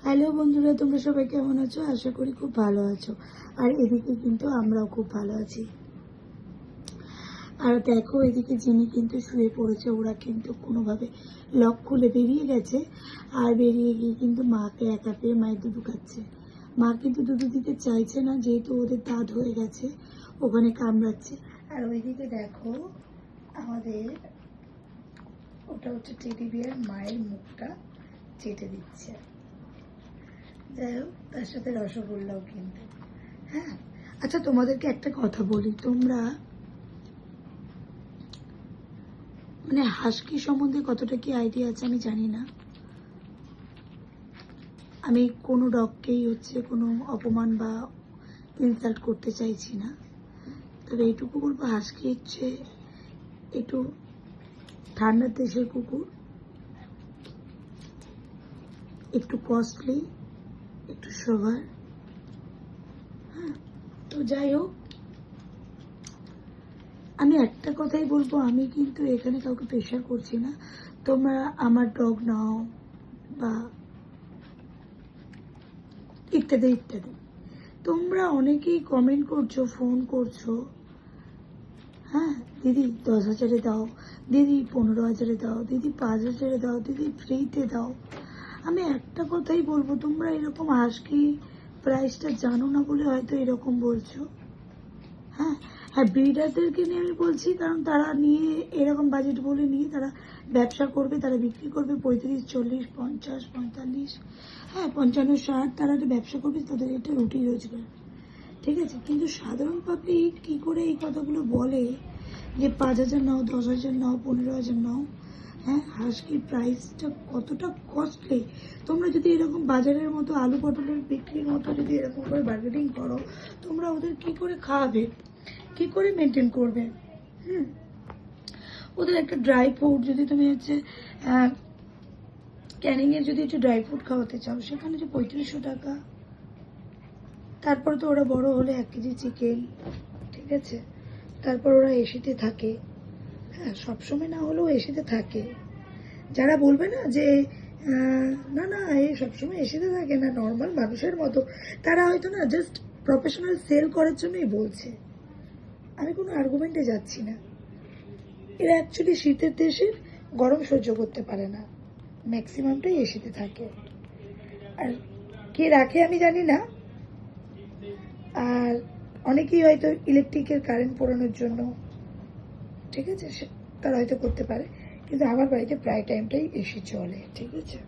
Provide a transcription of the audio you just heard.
Hello বন্ধুরা, তোমরা সবাই কেমন আছো? আশা করি খুব ভালো আছো। আর এদিকে কিন্তু আমরাও খুব ভালো আছি। আর দেখো, এদিকে যিনি কিন্তু শুয়ে পড়েছে, ওরা কিন্তু কোনোভাবে লক খুলে বেরিয়ে গেছে। আর বেরিয়ে গিয়ে কিন্তু মাকে একা পেয়ে মায়ের দুধু খাচ্ছে। মা কিন্তু দুধু দিতে চাইছে না, যেহেতু ওদের দাঁত হয়ে গেছে, ওখানে কামড়াচ্ছে। আর ওইদিকে দেখো, আমাদের ওটা হচ্ছে টেডি বিয়ার মায়ের মুখটা চেটে দিচ্ছে। যাই হোক, তার সাথে রসগোল্লাও কিন্তু। হ্যাঁ, আচ্ছা তোমাদেরকে একটা কথা বলি, তোমরা মানে হাস্কি সম্বন্ধে কতটা কি আইডিয়া আছে আমি জানি না। আমি কোনো ডগকেই কোনো অপমান বা ইনসাল্ট করতে চাইছি না, তবে এইটুকু বলবো, হাস্কি হচ্ছে একটু ঠান্ডার দেশের কুকুর, একটু কস্টলি, একটু সোভার। হ্যাঁ, তো যাই হোক, আমি একটা কথাই বলবো, আমি কিন্তু এখানে কাউকে প্রেশার করছি না। তোমরা আমার ডগ নাও বা ইত্যাদি ইত্যাদি। তোমরা অনেকেই কমেন্ট করছো, ফোন করছো, হ্যাঁ দিদি 10,000-এ দাও, দিদি 15,000-এ দাও, দিদি 5,000-এ দাও, দিদি ফ্রিতে দাও। আমি একটা কথাই বলবো, তোমরা এরকম হাস্কি প্রাইসটা জানো না বলে হয়তো এরকম বলছো। হ্যাঁ হ্যাঁ, ব্রিডারদেরকে নিয়ে আমি বলছি, কারণ তারা নিয়ে এরকম বাজেট বলে নিয়ে তারা ব্যবসা করবে, তারা বিক্রি করবে 35, 40, 50, 45, হ্যাঁ 55, 60, তারা একটা ব্যবসা করবে, তাদের এটা রুটি রোজগার। ঠিক আছে, কিন্তু সাধারণ পাবলিক কি করে এই কথাগুলো বলে যে 5,000 নাও, 10,000 নাও, 15,000 নাও। হ্যাঁ, হাস্কির প্রাইসটা কতটা কস্টলি। তোমরা যদি এরকম বাজারের মতো আলু পটলের বিক্রির মতো যদি এরকম করে বার্গেনিং করো, তোমরা ওদের কি করে খাওয়াবে, কি করে মেনটেন করবে? ওদের একটা ড্রাই ফ্রুট যদি তুমি ক্যানিংয়ের যদি একটু ড্রাই ফ্রুট খাওয়াতে চাও, সেখানে যে 3500 টাকা। তারপর তো ওরা বড় হলে 1 কেজি চিকেন, ঠিক আছে, তারপর ওরা এসিতে থাকে। হ্যাঁ, সবসময় না হলেও এসিতে থাকে। যারা বলবে না যে না না এই সবসময় এসিতে থাকে না, নর্মাল মানুষের মতো, তারা হয়তো না জাস্ট প্রফেশনাল সেল করার জন্যই বলছে। আমি কোনো আর্গুমেন্টে যাচ্ছি না। এরা অ্যাকচুয়ালি শীতের দেশের গরম সহ্য করতে পারে না, ম্যাক্সিমামটাই এসিতে থাকে। আর কে রাখে আমি জানি না। আর অনেকেই হয়তো ইলেকট্রিকের কারেন্ট পোড়ানোর জন্য, ঠিক আছে, তারা হয়তো করতে পারে, কিন্তু আমার বাড়িতে প্রায় টাইমটাই এসি চলে, ঠিক আছে।